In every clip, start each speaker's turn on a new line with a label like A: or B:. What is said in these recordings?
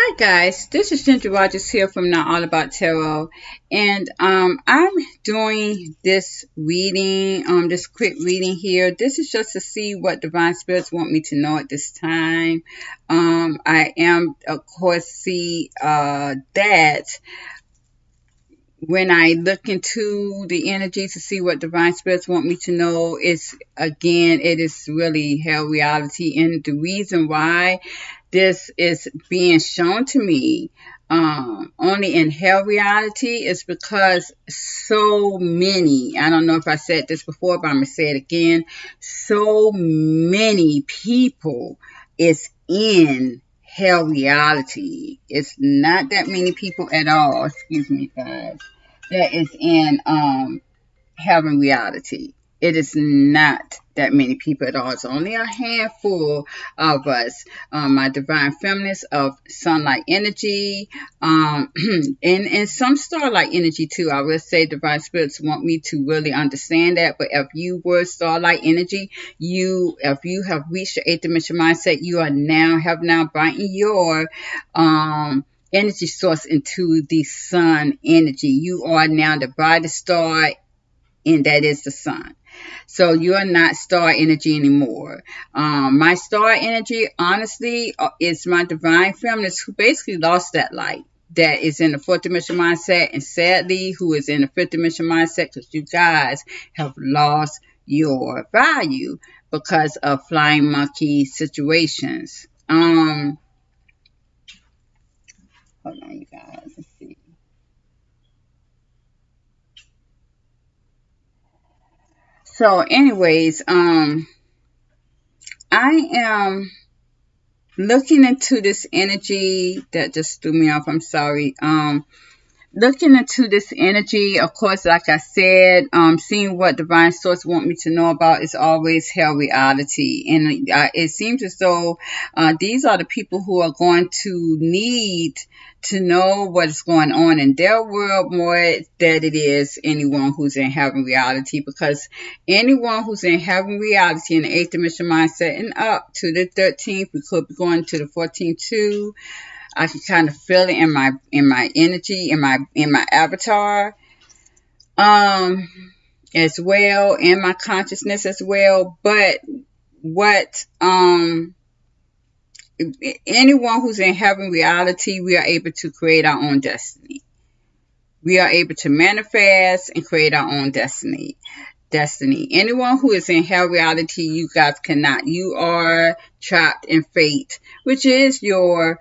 A: Hi guys, this is Ginger Rogers here from Not All About Tarot, and I'm doing this reading, this quick reading here. This is just to see what Divine Spirits want me to know at this time. I am, of course, see that when I look into the energy to see what Divine Spirits want me to know, it is really hell reality, and the reason why this is being shown to me only in hell reality is because so many, I don't know if I said this before, but I'm going to say it again, so many people is in hell reality. It's not that many people at all, excuse me guys, that is in having reality. It is not that many people at all. It's only a handful of us. My divine feminines of sunlight energy, and some starlight energy too. I will say divine spirits want me to really understand that. But if you were starlight energy, if you have reached your eighth dimension mindset, you are have now biting your energy source into the sun energy. You are now the brightest star, and that is the sun. So you are not star energy anymore. My star energy, honestly, is my divine feminines who basically lost that light. That is in the fourth dimension mindset, and sadly, who is in the fifth dimension mindset, because you guys have lost your value because of flying monkey situations. Hold on, you guys. Let's see. So, anyways, I am looking into this energy that just threw me off. I'm sorry. Looking into this energy, of course, like I said, seeing what divine source want me to know about is always hell reality, and it seems as though these are the people who are going to need to know what's going on in their world more than it is anyone who's in heaven reality, because anyone who's in heaven reality in the eighth dimension mindset and up to the 13th, we could be going to the 14th too. I can kind of feel it in my energy, in my avatar, as well, in my consciousness as well. But what anyone who's in heaven reality, we are able to create our own destiny. We are able to manifest and create our own destiny. Anyone who is in hell reality, you guys cannot. You are trapped in fate, which is your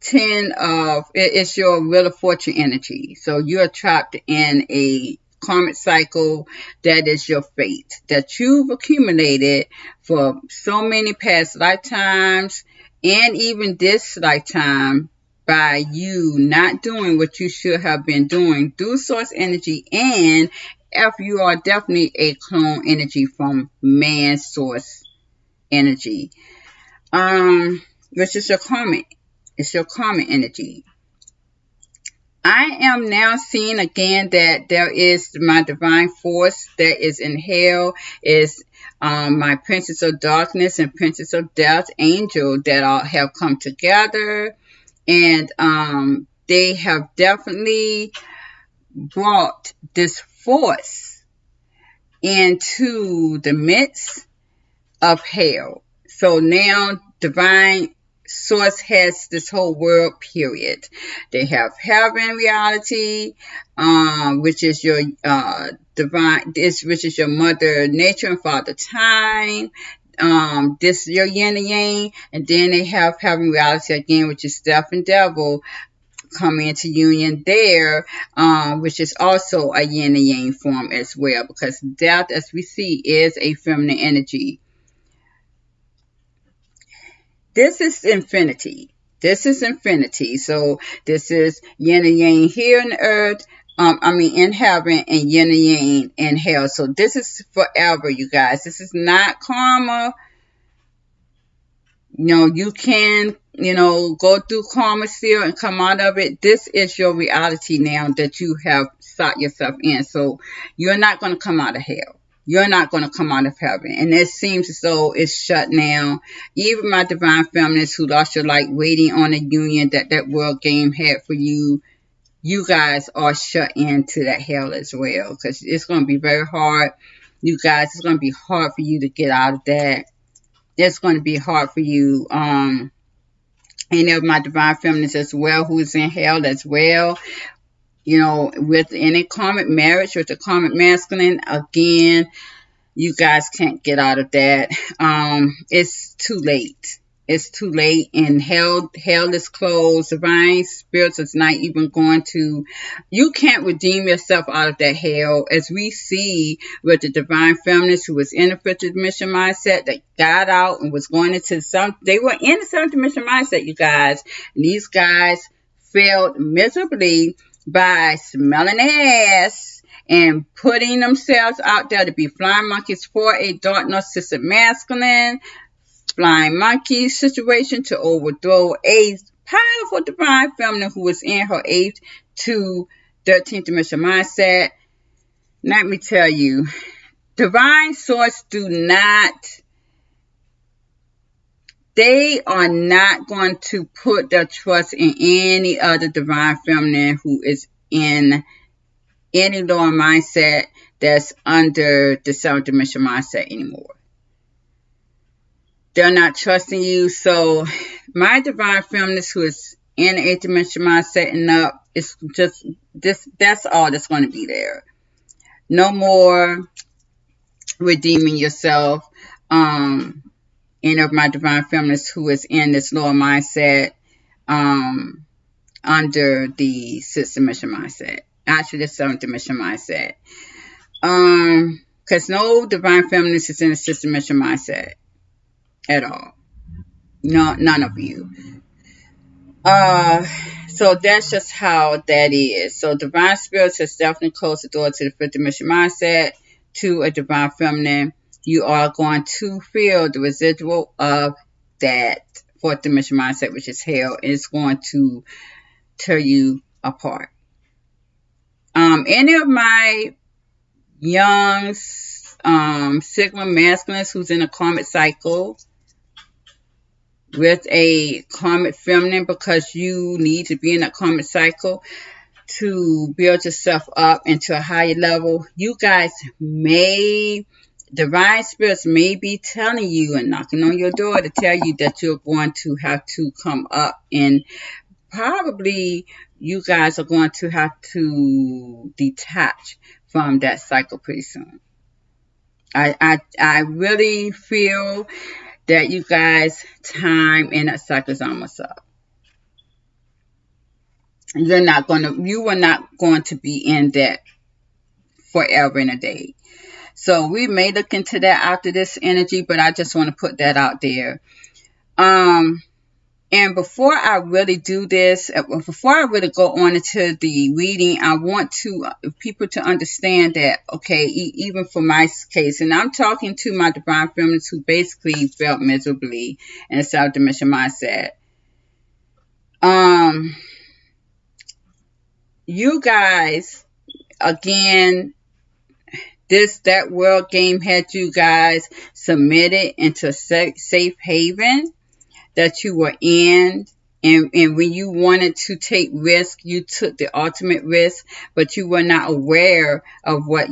A: it's your Wheel of Fortune energy. So you're trapped in a karmic cycle that is your fate that you've accumulated for so many past lifetimes, and even this lifetime, by you not doing what you should have been doing through source energy, and if you are definitely a clone energy from man source energy, which is your karmic. It's your karmic energy. I am now seeing again that there is my divine force that is in hell, is my Princess of Darkness and Princess of Death angel that all have come together, and they have definitely brought this force into the midst of hell. So now divine source has this whole world, period. They have heaven reality, which is your which is your mother nature and father time. This is your yin and yang, and then they have heaven reality again, which is death and devil coming into union there, which is also a yin and yang form as well, because death, as we see, is a feminine energy. This is infinity. This is infinity. So this is yin and yang here on earth. In heaven, and yin and yang in hell. So this is forever, you guys. This is not karma. You can, go through karma still and come out of it. This is your reality now that you have sought yourself in. So you're not going to come out of hell. you're not going to come out of heaven. And it seems as though it's shut now. Even my divine feminists who lost your light waiting on a union that world game had for you, you guys are shut into that hell as well. Because it's going to be very hard. You guys, it's going to be hard for you to get out of that. It's going to be hard for you. Any of my divine feminists as well who's in hell as well. You know, with any karmic marriage, with the karmic masculine, again, you guys can't get out of that. It's too late. It's too late, and hell is closed. Divine spirits is not even going to. You can't redeem yourself out of that hell, as we see with the divine feminists who was in the fifth dimension mindset that got out and was going into some. They were in the seventh dimension mindset, you guys. And these guys failed miserably by smelling ass and putting themselves out there to be flying monkeys for a dark narcissistic masculine flying monkey situation to overthrow a powerful divine feminine who was in her 8th to 13th dimension mindset. Let me tell you, divine source they are not going to put their trust in any other divine feminine who is in any lower mindset that's under the 7th dimension mindset anymore. They're not trusting you. So my divine feminist who is in the 8th dimension mindset and up, it's just this. That's all that's going to be there. No more redeeming yourself. Any of my divine feminists who is in this lower mindset under the 6th dimension mindset. Actually, the 7th dimension mindset. Because no divine feminist is in the 6th dimension mindset at all. No, none of you. So that's just how that is. So divine spirits has definitely closed the door to the 5th dimension mindset. To a divine feminine, you are going to feel the residual of that 4th dimension mindset, which is hell, and it's going to tear you apart. Any of my young Sigma masculines who's in a karmic cycle with a karmic feminine, because you need to be in a karmic cycle to build yourself up into a higher level. You guys divine spirits may be telling you and knocking on your door to tell you that you're going to have to come up, and probably you guys are going to have to detach from that cycle pretty soon. I really feel that you guys' time in that cycle is almost up. You are not going to be in that forever and a day. So we may look into that after this energy, but I just want to put that out there. And before I really do this, before I really go on into the reading, I want people to understand that, okay, even for my case, and I'm talking to my divine feminists who basically felt miserably in a 7th dimension mindset. You guys, again, that world game had you guys submitted into a safe haven that you were in, and when you wanted to take risk, you took the ultimate risk, but you were not aware of what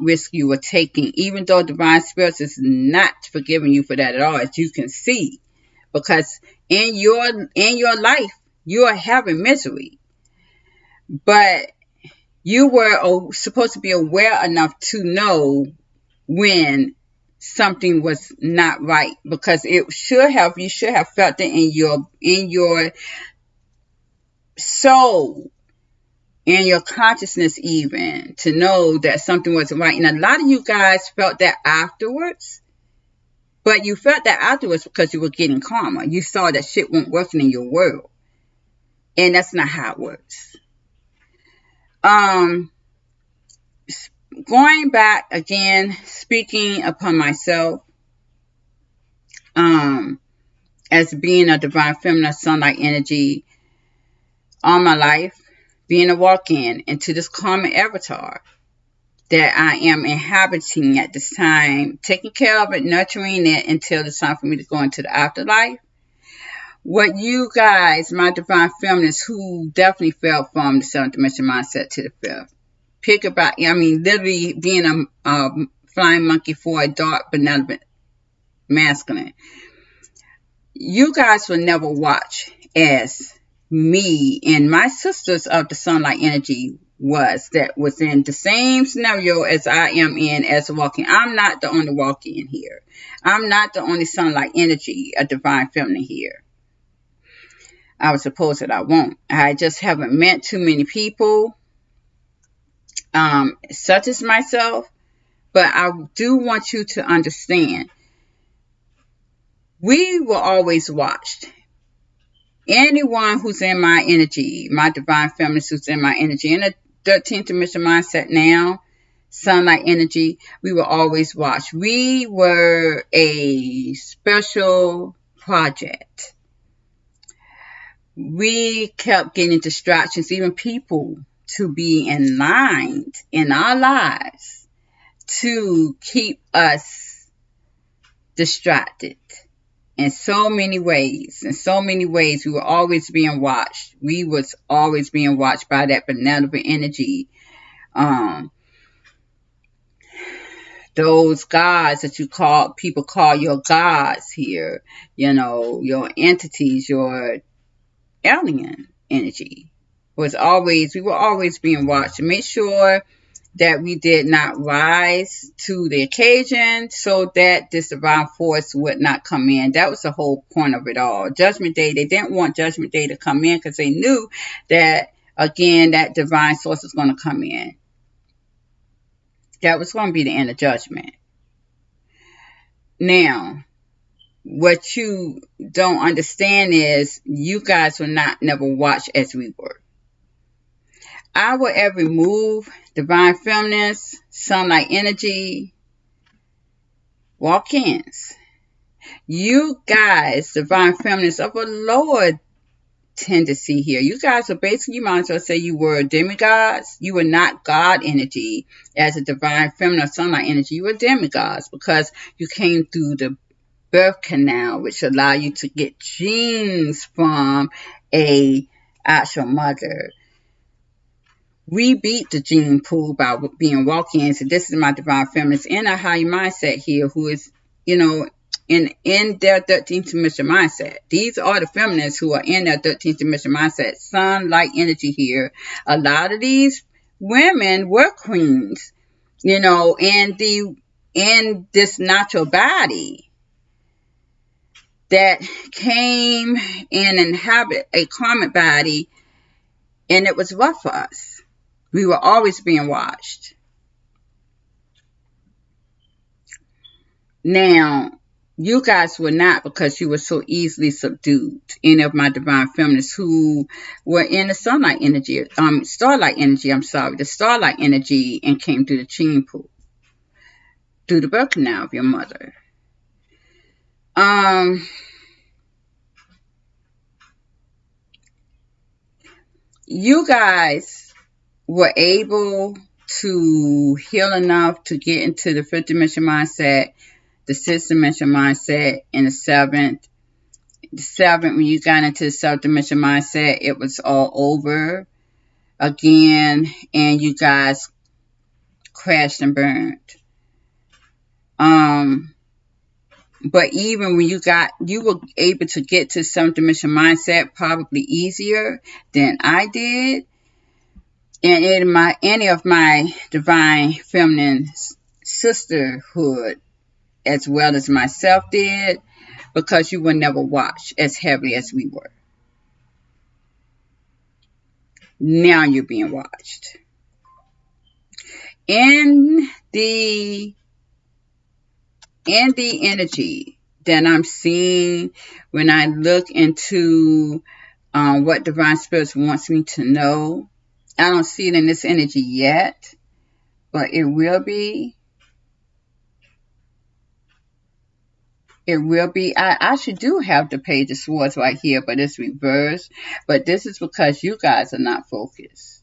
A: risk you were taking, even though divine spirits is not forgiving you for that at all, as you can see, because in your life you are having misery, but you were supposed to be aware enough to know when something was not right, because you should have felt it in your soul, in your consciousness, even to know that something wasn't right. And a lot of you guys felt that afterwards, but you felt that afterwards because you were getting karma. You saw that shit wasn't working in your world, and that's not how it works. Going back again, speaking upon myself, as being a divine feminine sunlight energy all my life, being a walk-in into this karmic avatar. that I am inhabiting at this time, taking care of it, nurturing it until it's time for me to go into the afterlife. What you guys, my divine feminists, who definitely fell from the seventh dimension mindset to the fifth, pick about, I mean, literally being a flying monkey for a dark, benevolent masculine. You guys will never watch as me and my sisters of the sunlight energy was in the same scenario as I am in as a walking. I'm not the only walk-in here. I'm not the only sunlight energy, a divine feminine here. I would suppose that I won't. I just haven't met too many people, such as myself. But I do want you to understand, we were always watched. Anyone who's in my energy, my divine feminist who's in my energy, in the 13th dimension mindset now, sunlight energy, we were always watched. We were a special project. We kept getting distractions, even people to be enlightened in our lives to keep us distracted. In so many ways, we were always being watched. We was always being watched by that benevolent energy. Those gods that people call your gods here, your entities, your alien energy we were always being watched to make sure that we did not rise to the occasion so that this divine force would not come in. That was the whole point of it all. Judgment Day, they didn't want Judgment Day to come in because they knew that, again, that divine source was going to come in. That was going to be the end of judgment. Now, what you don't understand is you guys will not never watch as we were. Our every move, divine feminists, sunlight energy, walk-ins. You guys, divine feminists of a lower tendency here. You guys are basically, you might as well say you were demigods. You were not God energy as a divine feminine sunlight energy. You were demigods because you came through the birth canal, which allow you to get genes from a actual mother. We beat the gene pool by being walk-ins. And this is my divine feminist in a higher mindset here who is, in their 13th dimension mindset. These are the feminists who are in their 13th dimension mindset. Sunlight energy here. A lot of these women were queens, in this natural body that came and inhabit a karmic body, and it was rough for us. We were always being watched. Now, you guys were not, because you were so easily subdued. Any of my divine feminists who were in the starlight energy, the starlight energy, and came through the gene pool, through the birth canal of your mother. You guys were able to heal enough to get into the fifth dimension mindset, the sixth dimension mindset, and the seventh. The seventh, when you got into the seventh dimension mindset, it was all over again, and you guys crashed and burned. But even when you were able to get to seventh dimension mindset probably easier than I did. And any of my divine feminine sisterhood, as well as myself did, because you were never watched as heavily as we were. Now you're being watched. In the energy that I'm seeing when I look into what divine spirits wants me to know, I don't see it in this energy yet, but it will be. It will be. I actually do have the Page of Swords right here, but it's reversed. But this is because you guys are not focused.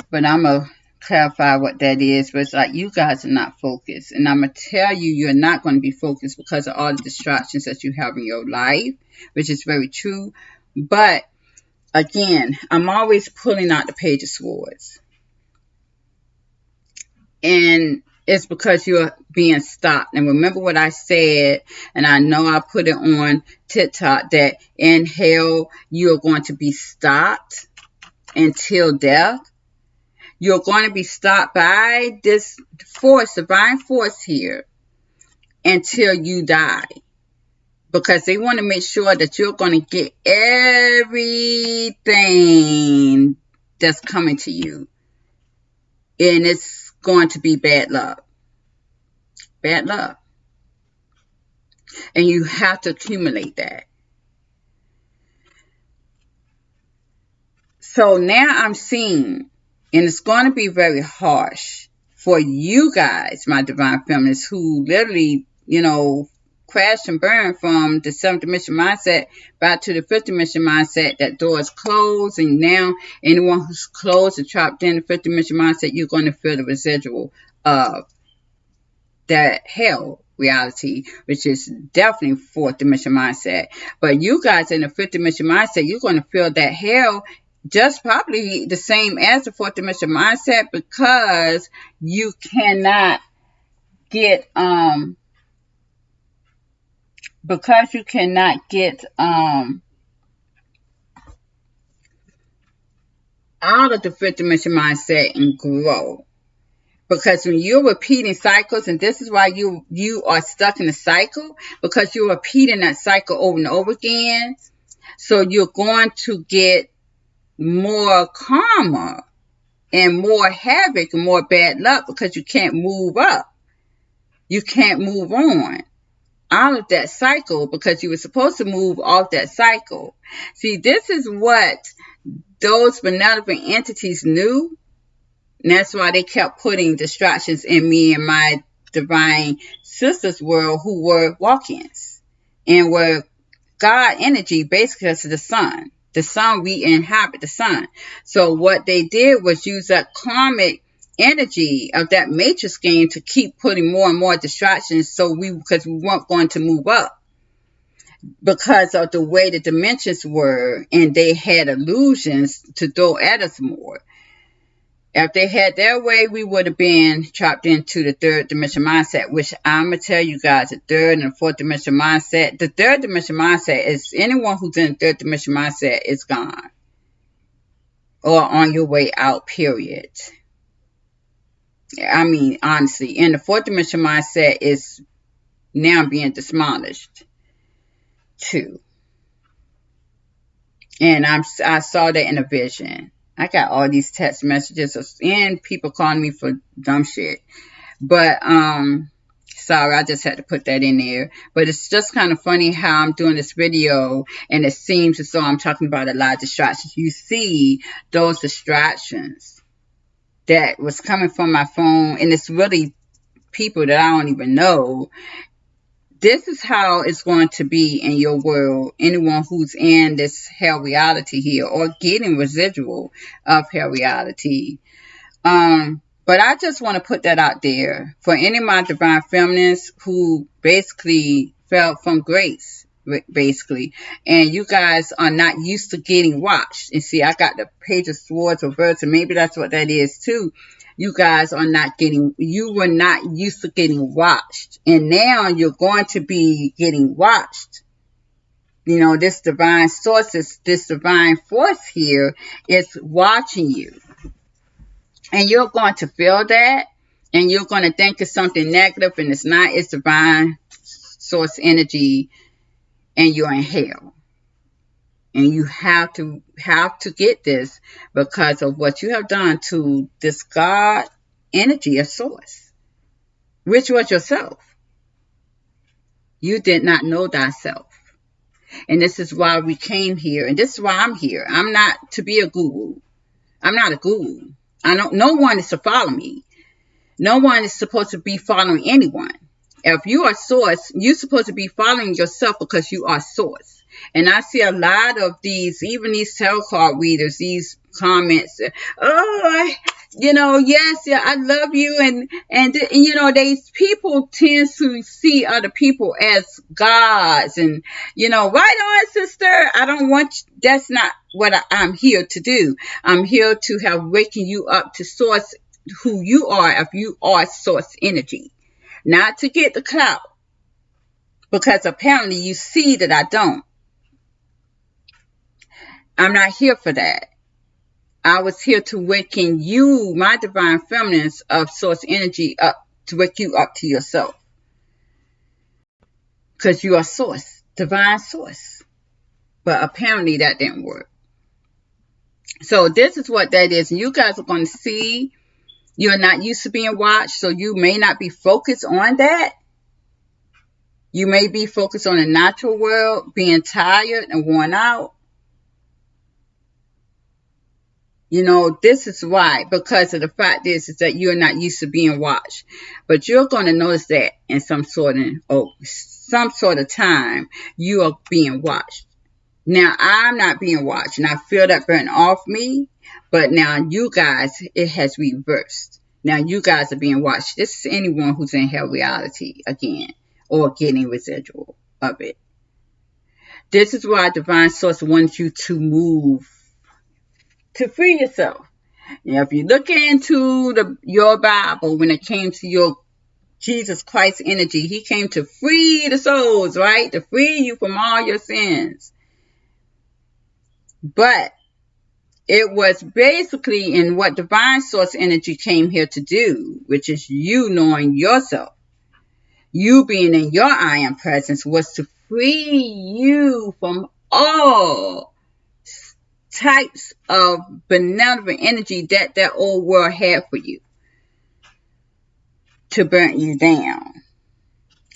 A: But I'm going to clarify what that is, but it's like you guys are not focused. And I'm going to tell you, you're not going to be focused because of all the distractions that you have in your life, which is very true. But again, I'm always pulling out the Page of Swords. And it's because you're being stopped. And remember what I said, and I know I put it on TikTok, that in hell, you're going to be stopped until death. You're going to be stopped by this force, divine force here, until you die. Because they want to make sure that you're going to get everything that's coming to you. And it's going to be bad luck. Bad luck. And you have to accumulate that. So now I'm seeing, and it's going to be very harsh for you guys, my divine feminists, who literally, crash and burn from the 7th dimension mindset back to the 5th dimension mindset. That door is closed, and now anyone who's closed and trapped in the 5th dimension mindset, you're going to feel the residual of that hell reality, which is definitely 4th dimension mindset. But you guys in the 5th dimension mindset, you're going to feel that hell just probably the same as the 4th dimension mindset, because you cannot get out of the 5th dimension mindset and grow. Because when you're repeating cycles, and this is why you are stuck in a cycle, because you're repeating that cycle over and over again. So you're going to get more karma and more havoc and more bad luck, because you can't move up. You can't move on out of that cycle, because you were supposed to move off that cycle. See, this is what those benevolent entities knew. And that's why they kept putting distractions in me and my divine sisters' world, who were walk-ins and were God energy, basically, to the sun. The sun, we inhabit the sun. So what they did was use that karmic energy of that matrix game to keep putting more and more distractions, because we weren't going to move up because of the way the dimensions were, and they had illusions to throw at us more. If they had their way, we would have been trapped into the 3rd dimension mindset, which I'm going to tell you guys, the 3rd and 4th dimension mindset. The 3rd dimension mindset is anyone who's in the 3rd dimension mindset is gone, or on your way out, period. I mean, honestly. And the 4th dimension mindset is now being demolished too. And I saw that in a vision. I got all these text messages and people calling me for dumb shit. But, sorry, I just had to put that in there. But it's just kind of funny how I'm doing this video, and it seems as though I'm talking about a lot of distractions. You see those distractions that was coming from my phone, and it's really people that I don't even know. This is how it's going to be in your world. Anyone who's in this hell reality here, or getting residual of hell reality. But I just want to put that out there for any of my divine feminists who basically fell from grace, basically. And you guys are not used to getting watched. And see, I got the Page of Swords reversed, and maybe that's what that is too. You guys are you were not used to getting watched. And now you're going to be getting watched. This divine source, this divine force here is watching you. And you're going to feel that. And you're going to think it's something negative, and it's not. It's divine source energy, and you're in hell. And you have to get this because of what you have done to this God energy of source, which was yourself. You did not know thyself. And this is why we came here. And this is why I'm here. I'm not to be a guru. I'm not a guru. No one is to follow me. No one is supposed to be following anyone. If you are source, you're supposed to be following yourself, because you are source. And I see a lot of even these tarot card readers, these comments, yes, yeah, I love you, and these people tend to see other people as gods, and right on, sister. I don't want that's not what I'm here to do. I'm here to have waking you up to source who you are, if you are source energy, not to get the clout, because apparently you see that I don't. I'm not here for that. I was here to waken you, my divine feminines of source energy, up to wake you up to yourself. Because you are source, divine source. But apparently that didn't work. So this is what that is. And you guys are going to see you're not used to being watched. So you may not be focused on that. You may be focused on the natural world, being tired and worn out. This is why, because of the fact is that you're not used to being watched. But you're going to notice that in some sort of time, you are being watched. Now, I'm not being watched, and I feel that burden off me. But now you guys, it has reversed. Now you guys are being watched. This is anyone who's in hell reality again, or getting residual of it. This is why Divine Source wants you to move, to free yourself. If you look into your Bible, when it came to your Jesus Christ energy, he came to free the souls, right? To free you from all your sins. But it was basically in what Divine Source energy came here to do, which is you knowing yourself. You being in your I am presence was to free you from all types of benevolent energy that old world had for you, to burn you down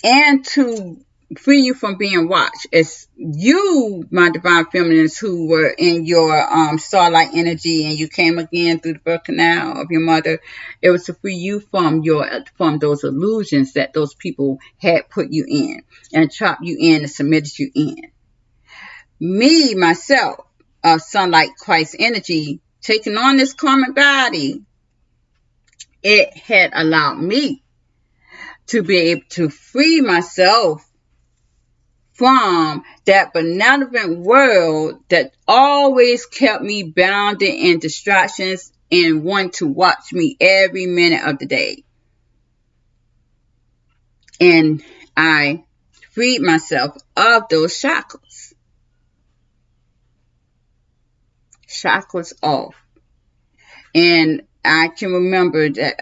A: and to free you from being watched. It's you, my divine feminines, who were in your starlight energy, and you came again through the birth canal of your mother. It was to free you from those illusions that those people had put you in and trapped you in and submitted you in. Me, myself, of sunlight Christ energy, taking on this karmic body, it had allowed me to be able to free myself from that benevolent world that always kept me bounded in distractions and want to watch me every minute of the day. And I freed myself of those shackles. Shackles off. And I can remember that,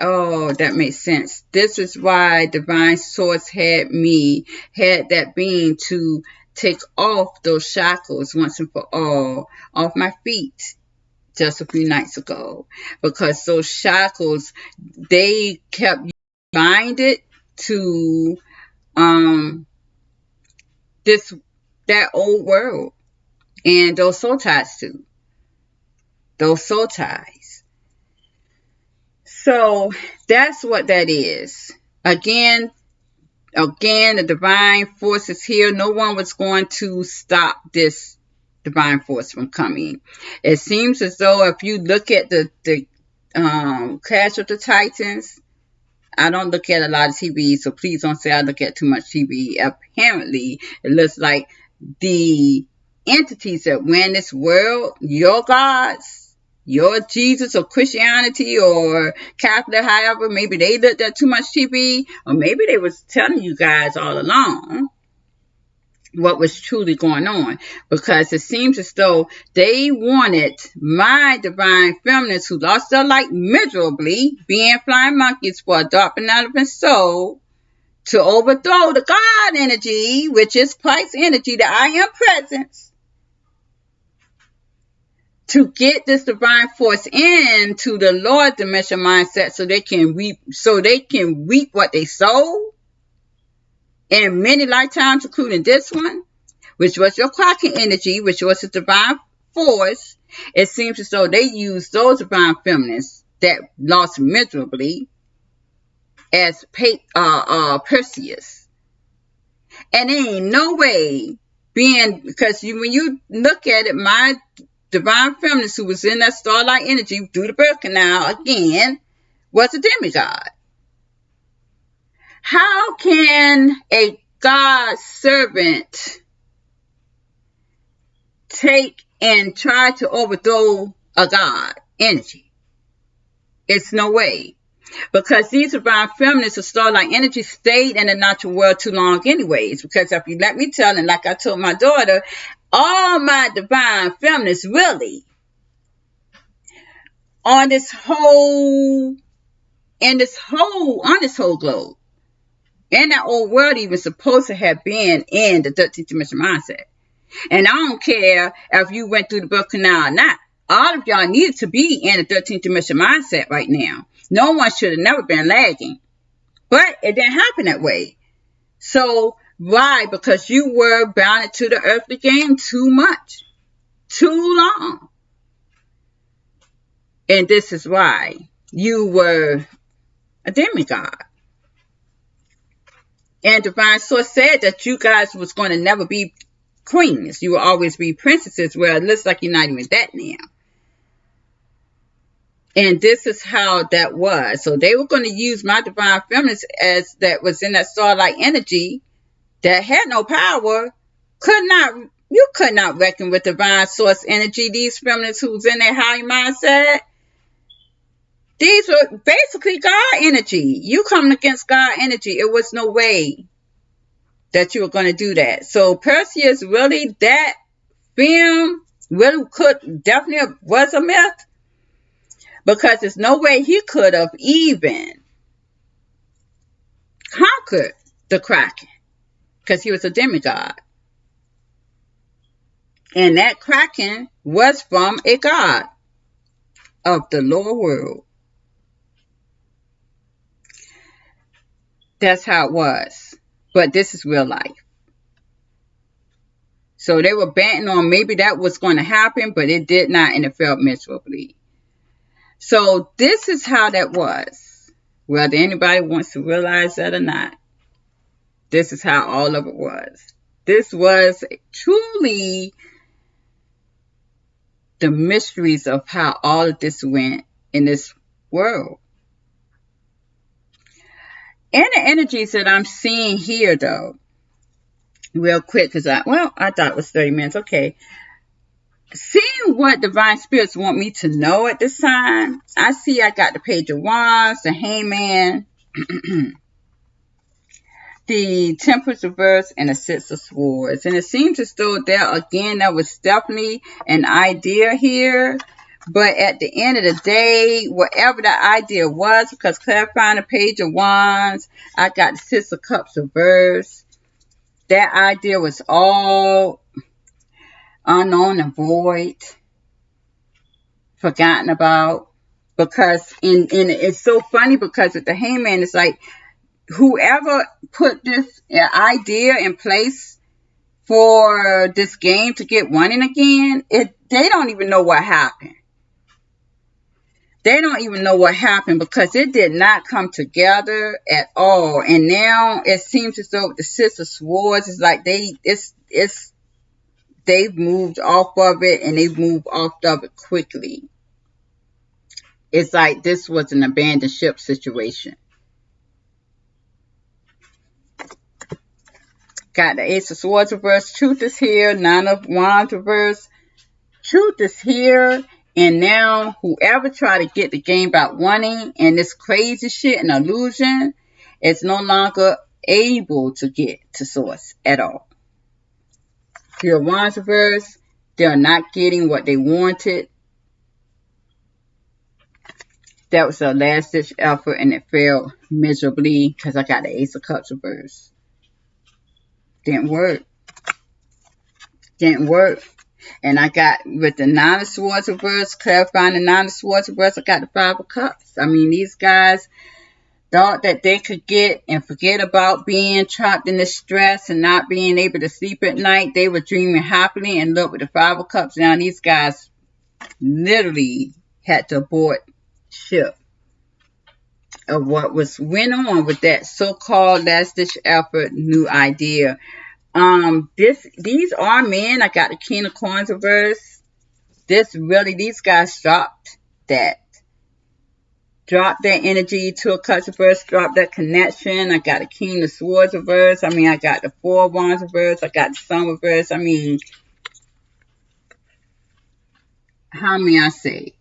A: that makes sense. This is why Divine Source had that being to take off those shackles once and for all off my feet just a few nights ago. Because those shackles, they kept you binded to that old world. And those soul ties too. Those soul ties. So that's what that is. Again, the divine force is here. No one was going to stop this divine force from coming. It seems as though if you look at the Clash of the Titans, I don't look at a lot of TV, so please don't say I look at too much TV. Apparently, it looks like the entities that win this world, your gods, your Jesus or Christianity or Catholic, however, maybe they looked at too much TV, or maybe they was telling you guys all along what was truly going on, because it seems as though they wanted my divine feminines who lost their life miserably, being flying monkeys for a dark benevolent soul, to overthrow the God energy, which is Christ's energy, the I am presence, to get this divine force into the Lord dimension mindset so they can reap what they sow in many lifetimes, including this one, which was your Kraken energy, which was the divine force. It seems as though they used those divine feminines that lost miserably as Perseus. And there ain't no way, because when you look at it, my divine feminist who was in that starlight energy through the birth canal again was a demigod. How can a God servant take and try to overthrow a God energy? It's no way. Because these divine feminists of starlight energy stayed in the natural world too long anyways. Because if you let me tell, and like I told my daughter, all my divine feminists really on this whole globe, and that old world even supposed to have been in the 13th dimension mindset. And I don't care if you went through the birth canal or not. All of y'all needed to be in the 13th dimension mindset right now. No one should have never been lagging. But it didn't happen that way. So why? Because you were bound to the earthly game too much. Too long. And this is why you were a demigod. And Divine Source said that you guys was going to never be queens. You will always be princesses. Well, it looks like you're not even that now. And this is how that was. So they were going to use my divine feminist as that was in that starlight energy that had no power. You could not reckon with divine source energy. These feminists who's in their high mindset, these were basically God energy. You coming against God energy. It was no way that you were going to do that. So Perseus, really, that film really definitely was a myth. Because there's no way he could have even conquered the Kraken. Because he was a demigod. And that Kraken was from a god of the lower world. That's how it was. But this is real life. So they were betting on maybe that was going to happen, but it did not, and it felt miserably. So this is how that was. Whether anybody wants to realize that or not, this is how all of it was. This was truly the mysteries of how all of this went in this world. And the energies that I'm seeing here, though, real quick, because I thought it was 30 minutes. Okay. Seeing what divine spirits want me to know at this time, I see I got the Page of Wands, the Hangman, the Temperance reverse, and the Six of Swords. And it seems as though that was definitely an idea here. But at the end of the day, whatever the idea was, because clarifying the Page of Wands, I got the Six of Cups reverse. That idea was all unknown and void, forgotten about, because and it's so funny because with the Hangman, it's like whoever put this idea in place for this game to get running again, they don't even know what happened. They don't even know what happened because it did not come together at all. And now it seems as though the Six of Swords is like they've moved off of it, and they've moved off of it quickly. It's like this was an abandoned ship situation. Got the Ace of Swords reverse. Truth is here. Nine of Wands reverse. Truth is here. And now whoever tried to get the game about running and this crazy shit and illusion is no longer able to get to source at all. Your Wands reverse, they're not getting what they wanted. That was a last-ditch effort, and it failed miserably because I got the Ace of Cups reverse. Didn't work. Didn't work. And I got, with the Nine of Swords reverse, clarifying the Nine of Swords reverse, I got the Five of Cups. I mean, these guys thought that they could get and forget about being trapped in the stress and not being able to sleep at night. They were dreaming happily, and look, with the Five of Cups now, these guys literally had to abort ship of what went on with that so-called last-ditch effort, new idea. These are men. I got the King of Coins reverse. these guys dropped that. Drop that energy to a cousin verse, drop that connection. I got a King of Swords reverse. I mean, I got the Four of Wands reverse. I got the Sun reverse. I mean, how may I say?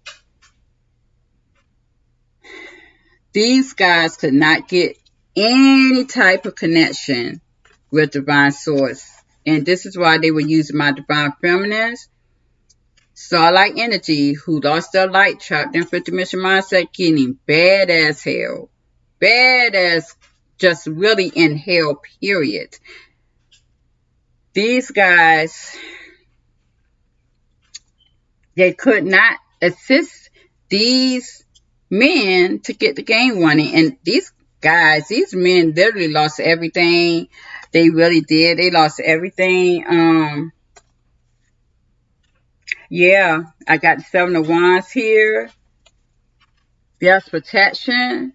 A: These guys could not get any type of connection with divine source. And this is why they were using my divine feminines. Starlight energy, who lost their light, trapped in fifth dimension mindset, getting bad as hell. Bad as just really in hell, period. These guys, they could not assist these men to get the game running. And these guys, these men literally lost everything. They really did. They lost everything. Yeah, I got the Seven of Wands here. There's protection.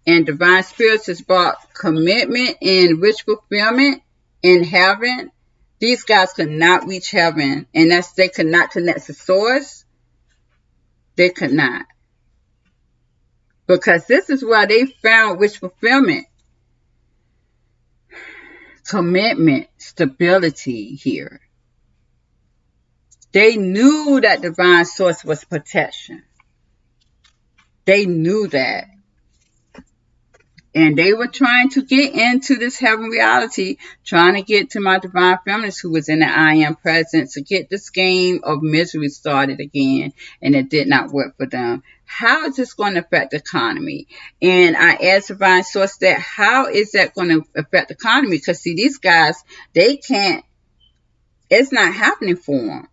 A: And divine spirits has brought commitment and wish fulfillment in heaven. These guys could not reach heaven. And they could not connect to source. They could not. Because this is where they found wish fulfillment. Commitment, stability here. They knew that divine source was protection. They knew that. And they were trying to get into this heaven reality, trying to get to my divine feminist who was in the I am presence to get this game of misery started again. And it did not work for them. How is this going to affect the economy? And I asked divine source that, how is that going to affect the economy? Because see, these guys, they can't, it's not happening for them.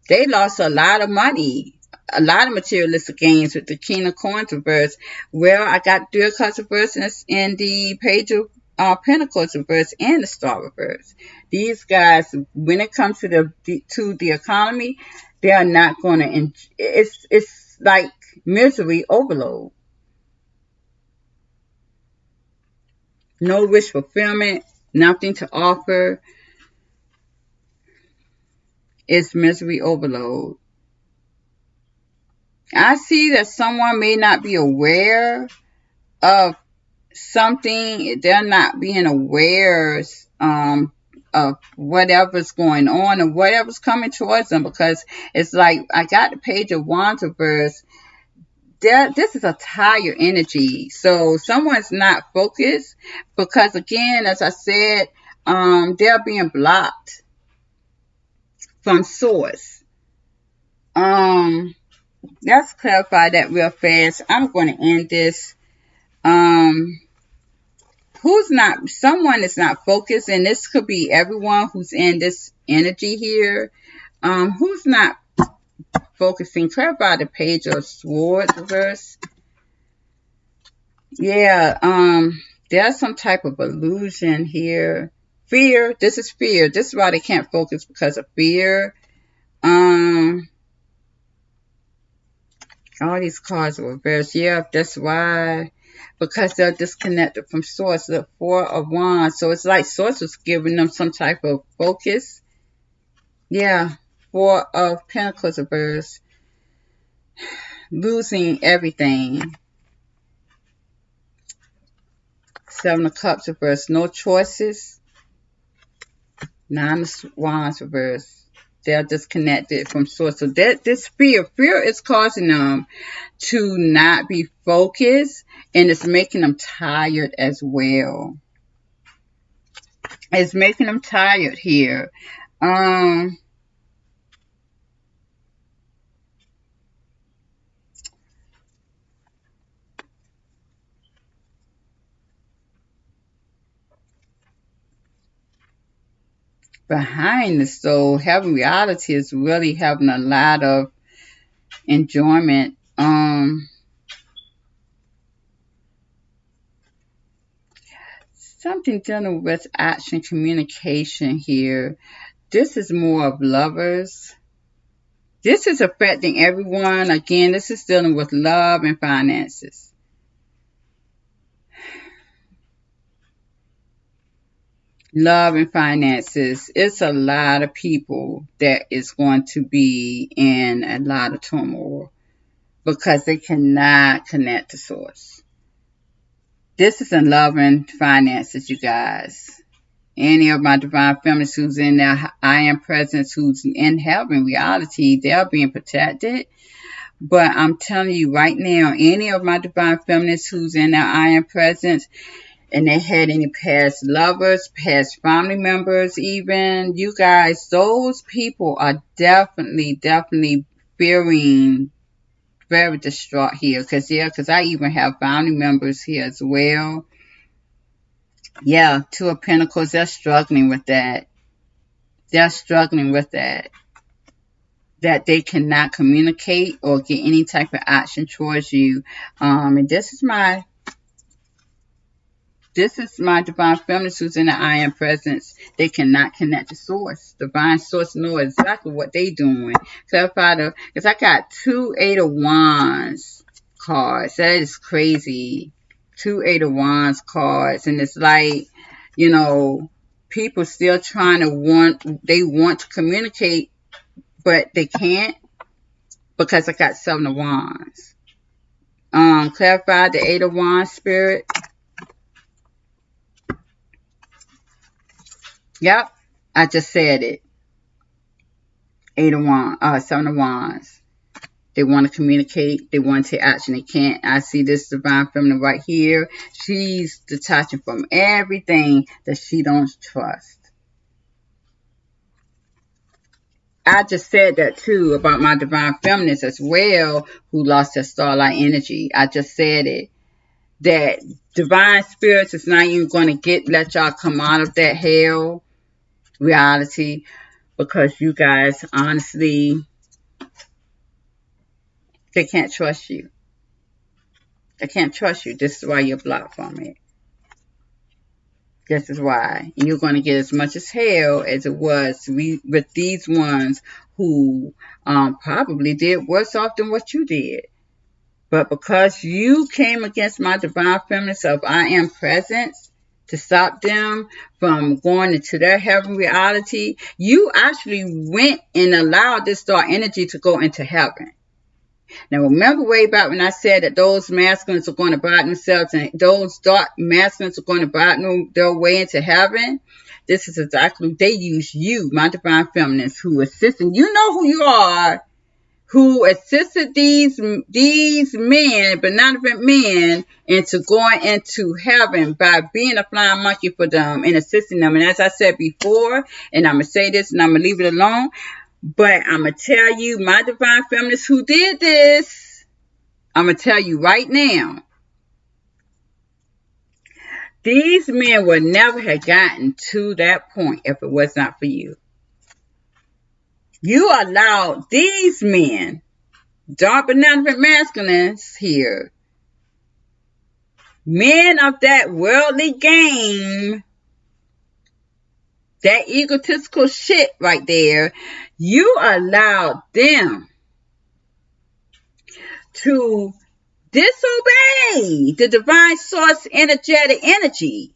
A: They lost a lot of money, a lot of materialistic gains with the King of Coins reverse. Well, I got Three of Cups reverse in the Page of Pentacles reverse and the Star reverse. These guys, when it comes to the economy, they are not going to. It's like misery overload. No wish fulfillment, nothing to offer. It's misery overload. I see that someone may not be aware of something. They're not being aware of whatever's going on or whatever's coming towards them, because it's like I got the Page of Wands reverse. This is a tired energy. So someone's not focused because, again, as I said, they're being blocked from source. Let's clarify that real fast. I'm going to end this. Someone is not focused, and this could be everyone who's in this energy here. Who's not focusing? Clarify the Page of Swords reverse. Yeah, there's some type of illusion here. Fear. This is fear. This is why they can't focus, because of fear. All these cards are reversed. Yeah, that's why. Because they're disconnected from source. The Four of Wands. So it's like source was giving them some type of focus. Yeah. Four of Pentacles reversed. Losing everything. Seven of Cups reversed. No choices. Nine of Wands reversed. They're disconnected from source. So this fear is causing them to not be focused, and it's making them tired as well. It's making them tired here. Behind this, though, heaven reality is really having a lot of enjoyment. Something dealing with action communication here. This is more of lovers. This is affecting everyone. Again, this is dealing with love and finances. love and finances. It's a lot of people that is going to be in a lot of turmoil because they cannot connect to source. This is in love and finances, you guys. Any of my divine feminists who's in their I am presence, who's in heaven reality, they're being protected. But I'm telling you right now, any of my divine feminists who's in their I am presence, and they had any past lovers, past family members, even, you guys, those people are definitely fearing, very distraught here. Because I even have family members here as well. Yeah, Two of Pentacles, they're struggling with that. They're struggling with that. That they cannot communicate or get any type of action towards you. And this is my divine feminine who's in the I am presence. They cannot connect to source. Divine source know exactly what they doing. Clarify because I got 2 8 of Wands cards. That is crazy. 2 8 of Wands cards. And it's like, people still trying to they want to communicate, but they can't because I got 7 of Wands. Clarify the 8 of Wands, spirit. Yep, I just said it. 8 of Wands, 7 of Wands. They want to communicate. They want to take action. They can't. I see this divine feminine right here. She's detaching from everything that she don't trust. I just said that too about my divine feminines as well, who lost their starlight energy. I just said it. That divine spirits is not even going to let y'all come out of that hell reality, because you guys, honestly, they can't trust you. They can't trust you. This is why you're blocked from it. This is why. And you're going to get as much as hell as it was with these ones who probably did worse off than what you did. But because you came against my divine feminine of I am presence to stop them from going into their heaven reality, you actually went and allowed this dark energy to go into heaven. Now, remember way back when I said that those masculines are going to brighten themselves and those dark masculines are going to brighten their way into heaven? This is exactly, they use you, my divine feminines, who assisting. You know who you are, who assisted these men, benevolent men, into going into heaven by being a flying monkey for them and assisting them. And as I said before, and I'm going to say this and I'm going to leave it alone, but I'm going to tell you, my divine feminists who did this, I'm going to tell you right now, these men would never have gotten to that point if it was not for you. You allowed these men, dark benevolent masculines here, men of that worldly game, that egotistical shit right there, you allowed them to disobey the divine source energetic energy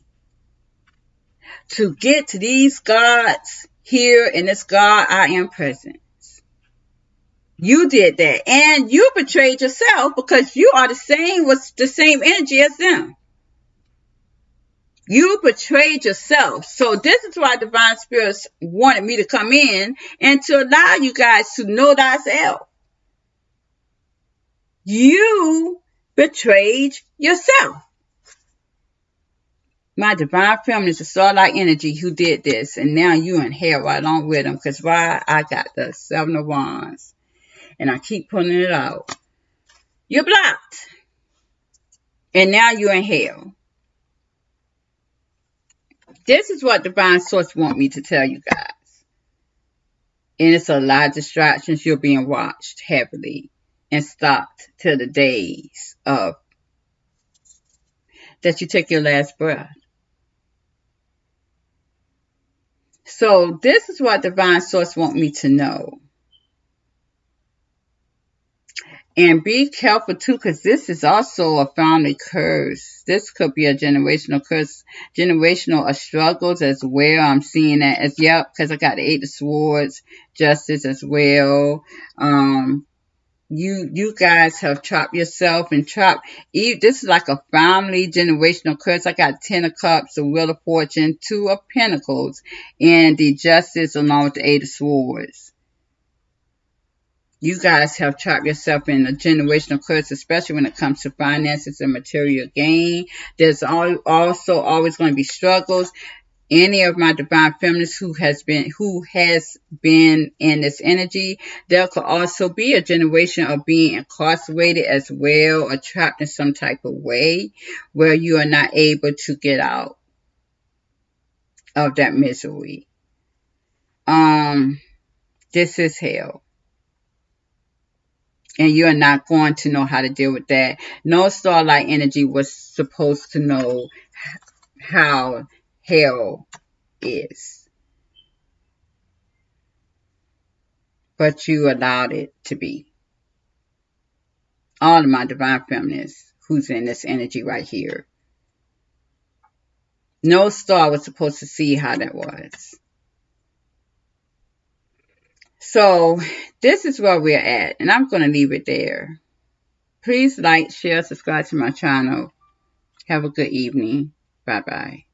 A: to get to these gods here in this God I am presence. You did that, and you betrayed yourself because you are with the same energy as them. You betrayed yourself. So this is why divine spirits wanted me to come in and to allow you guys to know thyself. You betrayed yourself. My divine feminine is a starlight energy who did this, and now you in hell right along with them. Because why? I got the 7 of Wands, and I keep pulling it out. You're blocked, and now you're in hell. This is what divine source want me to tell you guys. And it's a lot of distractions. You're being watched heavily and stopped till the days of that you take your last breath. So this is what divine source want me to know. And be careful too, because this is also a family curse. This could be a generational curse, generational struggles as well. I'm seeing that as, yep, because I got the Eight of Swords, Justice as well. You guys have trapped yourself and trapped. This is like a family generational curse. I got 10 of Cups, the Wheel of Fortune, 2 of Pentacles, and the Justice along with the Eight of Swords. You guys have trapped yourself in a generational curse, especially when it comes to finances and material gain. There's also always going to be struggles. Any of my divine feminists who has been in this energy, there could also be a generation of being incarcerated as well, or trapped in some type of way where you are not able to get out of that misery. This is hell. And you're not going to know how to deal with that. No starlight energy was supposed to know how hell is. But you allowed it to be. All of my divine feminists who's in this energy right here. No star was supposed to see how that was. So this is where we're at. And I'm going to leave it there. Please like, share, subscribe to my channel. Have a good evening. Bye-bye.